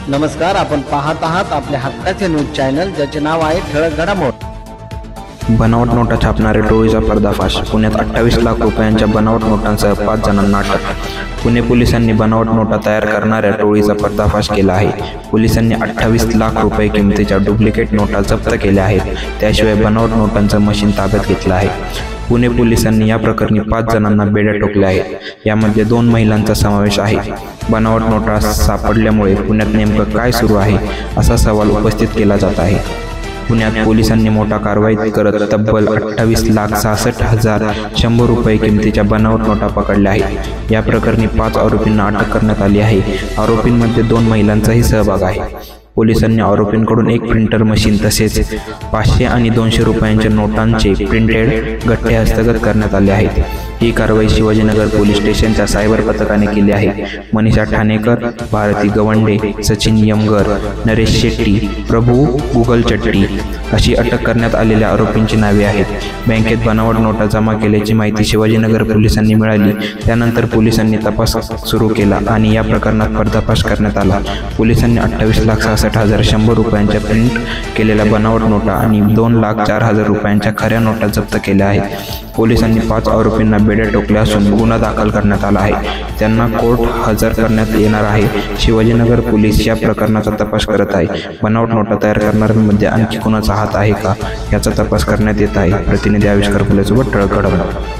नमस्कार, आपण पाहत आहात आपल्या हक्काचे न्यूज चॅनल, ज्याचे नाव आहे ठळक घडामोडी। बनावट नोटा छापणाऱ्या टोळीचा पर्दाफाश। पुण्यात 28 लाख रुपयांच्या बनावट नोटांसह 5 जणांना अटक। पुणे पोलिसांनी बनावट नोटा तयार करणाऱ्या टोळीचा पर्दाफाश केला आहे। पोलिसांनी 28 लाख रुपये किमतीच्या डुप्लिकेट नोटा जप्त केल्या आहेत। त्याशिवाय बनावट नोटांचं मशीन ताब्यात घेतलं आहे। पुणे पोलिसांनी या प्रकरणी 5 जणांना बेड्या ठोकल्या आहेत। यामध्ये 2 महिलांचा समावेश आहे। बनावट नोटा सापडल्यामुळे पुण्यात नेमकं काय सुरू आहे असा सवाल उपस्थित केला जात आहे। पुण्यात पोलिसांनी मोठा कारवाई करत तब्बल 28,66,100 रुपये किमतीच्या बनावट नोटा पकडल्या आहेत। या प्रकरणी 5 आरोपींना अटक करण्यात आली आहे। आरोपींमध्ये 2 महिलांचाही सहभाग आहे। पोलिसांनी आरोपींकडून एक प्रिंटर मशीन तसेच 500 आणि 200 रुपयांच्या नोटांचे प्रिंटेड गठ्ठे हस्तगत करण्यात आले आहेत। ही कारवाई शिवाजीनगर पोलीस स्टेशनच्या सायबर पथकाने केली आहे। मनीषा ठाणेकर, भारती गवंडे, सचिन यमगर, नरेश शेट्टी, प्रभू गुगल चट्टी अशी अटक करण्यात आलेल्या आरोपींची नावे आहेत। बँकेत बनावट नोटा जमा केल्याची माहिती शिवाजीनगर पोलिसांनी मिळाली। त्यानंतर पोलिसांनी तपास सुरू केला आणि या प्रकरणात पर्दाफाश करण्यात आला। पोलिसांनी 28,66,100 रुपयांच्या प्रिंट केलेल्या बनावट नोटा आणि 2,04,000 रुपयांच्या खऱ्या नोटा जप्त केल्या आहेत। पोलिसांनी 5 आरोपींना बेड्या ठोकल्या असून गुन्हा दाखल करण्यात आला आहे। त्यांना कोर्ट हजर करण्यात येणार आहे। शिवाजीनगर पोलीस या प्रकरणाचा तपास करत आहे। बनावट नोटा तयार करणाऱ्यांमध्ये आणखी कोणाचा हात आहे का याचा तपास करण्यात येत आहे। प्रतिनिधी आविष्कार फुलेसोबत ठळक घडामोडी।